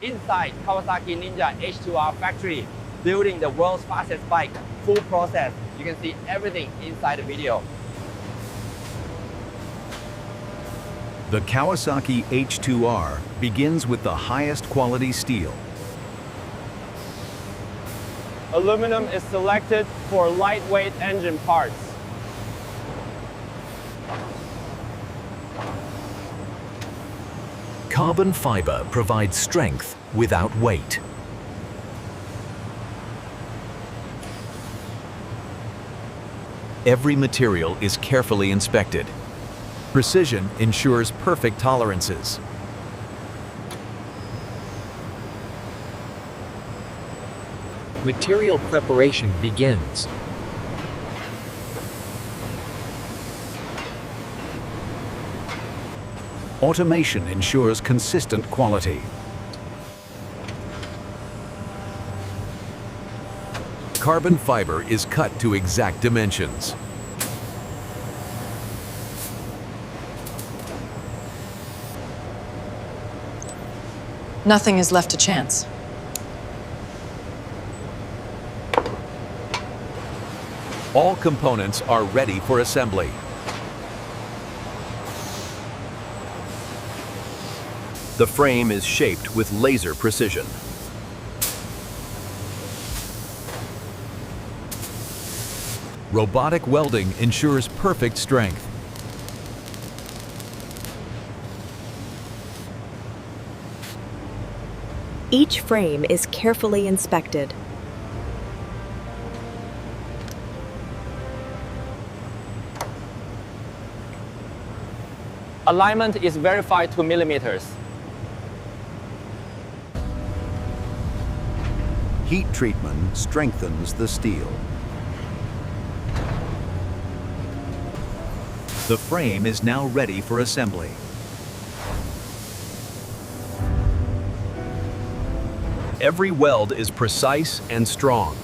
Inside Kawasaki Ninja H2R factory, building the world's fastest bike, full process. You can see everything inside the video. The Kawasaki H2R begins with the highest quality steel. Aluminum is selected for lightweight engine parts. Carbon fiber provides strength without weight. Every material is carefully inspected. Precision ensures perfect tolerances. Material preparation begins. Automation ensures consistent quality. Carbon fiber is cut to exact dimensions. Nothing is left to chance. All components are ready for assembly. The frame is shaped with laser precision. Robotic welding ensures perfect strength. Each frame is carefully inspected. Alignment is verified to millimeters. Heat treatment strengthens the steel. The frame is now ready for assembly. Every weld is precise and strong.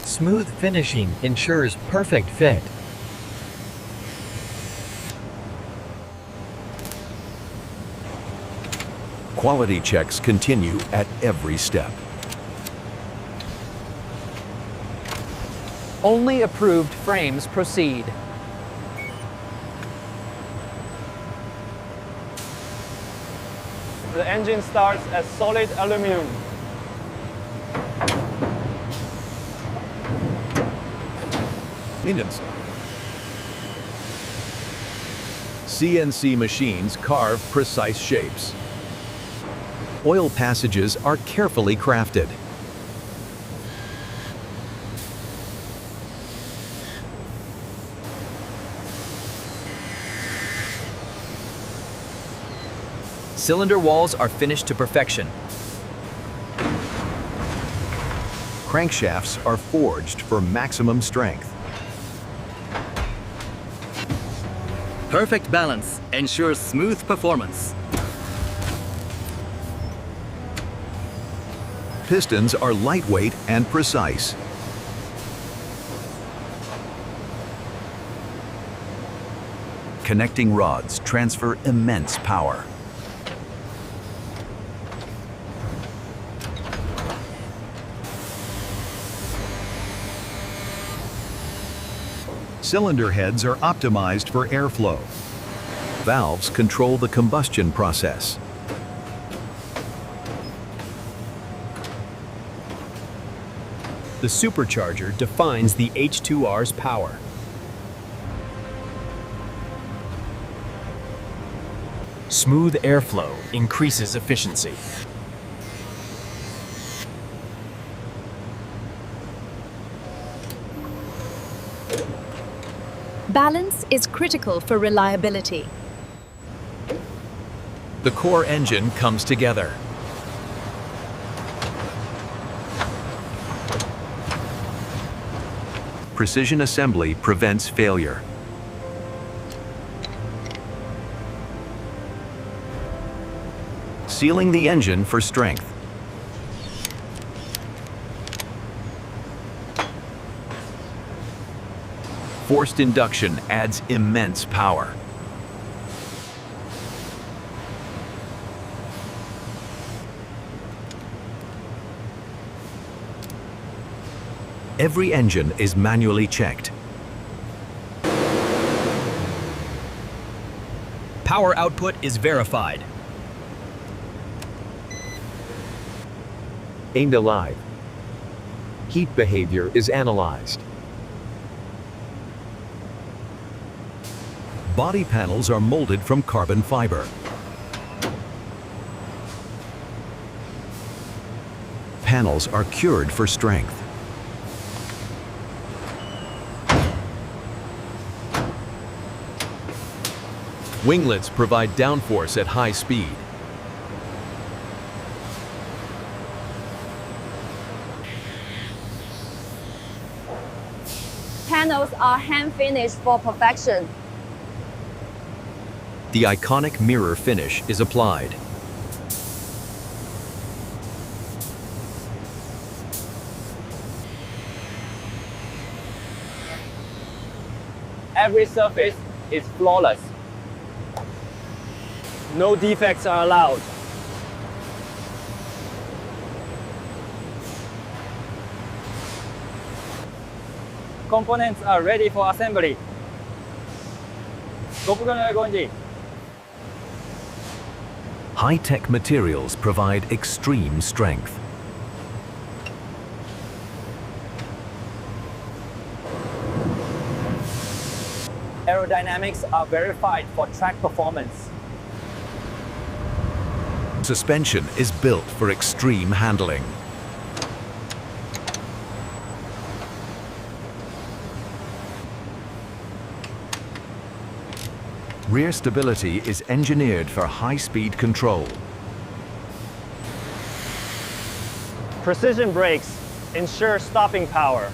Smooth finishing ensures perfect fit. Quality checks continue at every step. Only approved frames proceed. The engine starts as solid aluminum. CNC machines carve precise shapes. Oil passages are carefully crafted. Cylinder walls are finished to perfection. Crankshafts are forged for maximum strength. Perfect balance ensures smooth performance. Pistons are lightweight and precise. Connecting rods transfer immense power. Cylinder heads are optimized for airflow. Valves control the combustion process. The supercharger defines the H2R's power. Smooth airflow increases efficiency. Balance is critical for reliability. The core engine comes together. Precision assembly prevents failure. Sealing the engine for strength. Forced induction adds immense power. Every engine is manually checked. Power output is verified. Aimed alive. Heat behavior is analyzed. Body panels are molded from carbon fiber. Panels are cured for strength. Winglets provide downforce at high speed. Panels are hand-finished for perfection. The iconic mirror finish is applied. Every surface is flawless. No defects are allowed. Components are ready for assembly. High-tech materials provide extreme strength. Aerodynamics are verified for track performance. Suspension is built for extreme handling. Rear stability is engineered for high-speed control. Precision brakes ensure stopping power.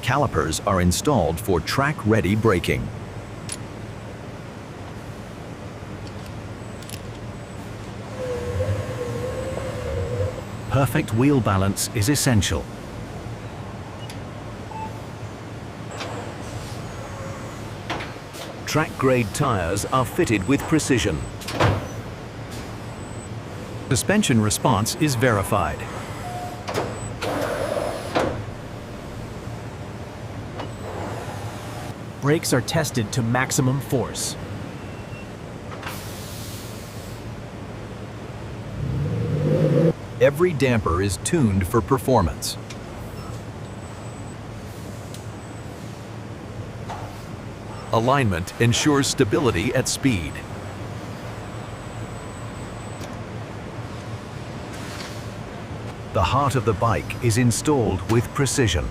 Calipers are installed for track-ready braking. Perfect wheel balance is essential. Track-grade tires are fitted with precision. Suspension response is verified. Brakes are tested to maximum force. Every damper is tuned for performance. Alignment ensures stability at speed. The heart of the bike is installed with precision.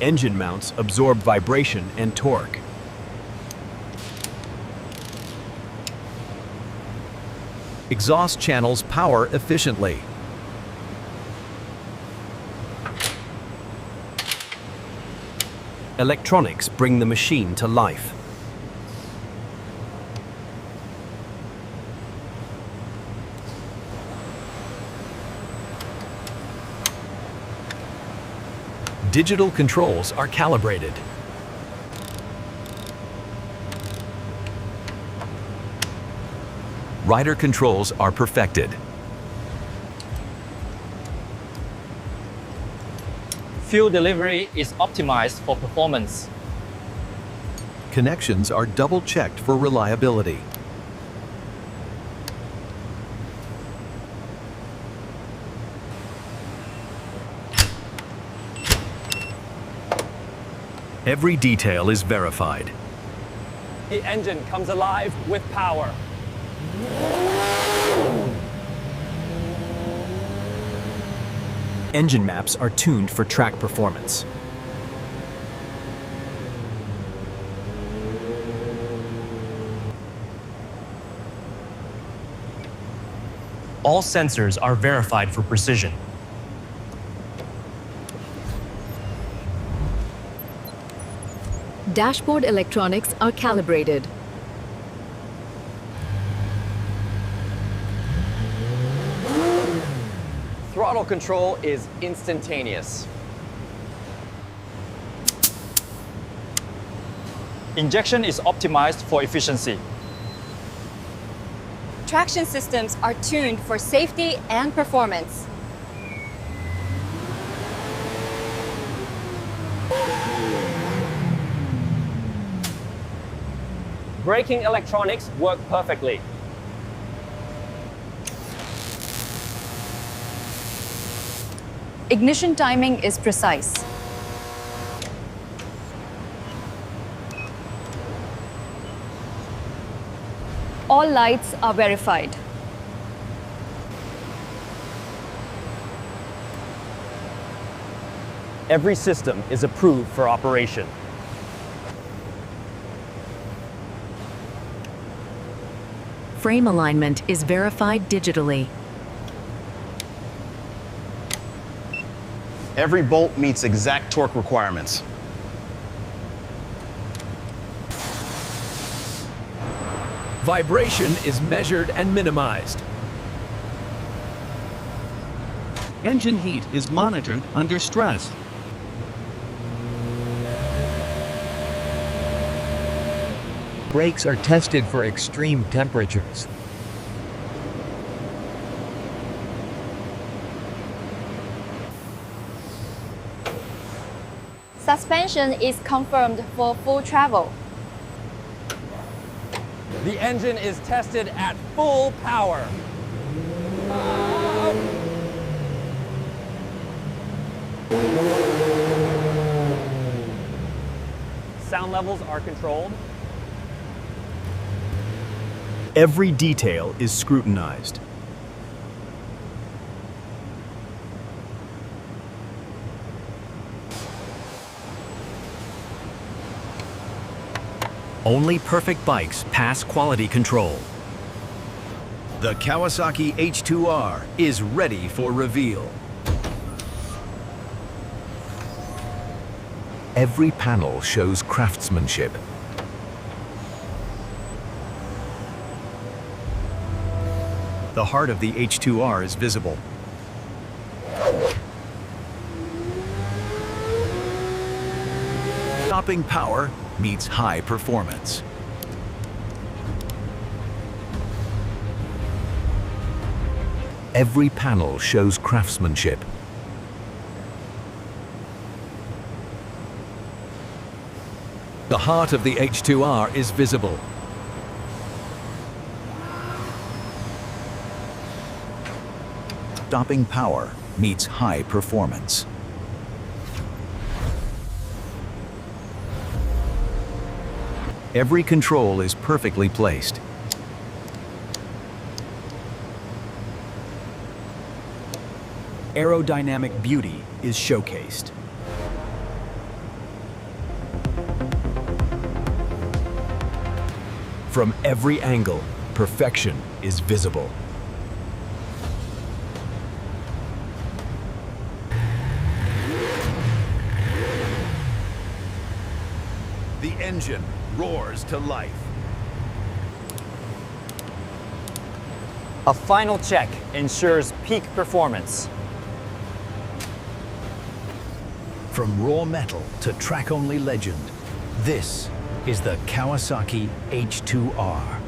Engine mounts absorb vibration and torque. Exhaust channels power efficiently. Electronics bring the machine to life. Digital controls are calibrated. Rider controls are perfected. Fuel delivery is optimized for performance. Connections are double-checked for reliability. Every detail is verified. The engine comes alive with power. Engine maps are tuned for track performance. All sensors are verified for precision. Dashboard electronics are calibrated. Throttle control is instantaneous. Injection is optimized for efficiency. traction systems are tuned for safety and performance. Braking electronics work perfectly. Ignition timing is precise. All lights are verified. Every system is approved for operation. Frame alignment is verified digitally. Every bolt meets exact torque requirements. Vibration is measured and minimized. Engine heat is monitored under stress. Brakes are tested for extreme temperatures. Suspension is confirmed for full travel. The engine is tested at full power. Sound levels are controlled. Every detail is scrutinized. Only perfect bikes pass quality control. The Kawasaki H2R is ready for reveal. Every panel shows craftsmanship. The heart of the H2R is visible. Stopping power meets high performance. Every panel shows craftsmanship. The heart of the H2R is visible. Stopping power meets high performance. Every control is perfectly placed. Aerodynamic beauty is showcased. From every angle, perfection is visible. The engine roars to life. A final check ensures peak performance. From raw metal to track-only legend, this is the Kawasaki H2R.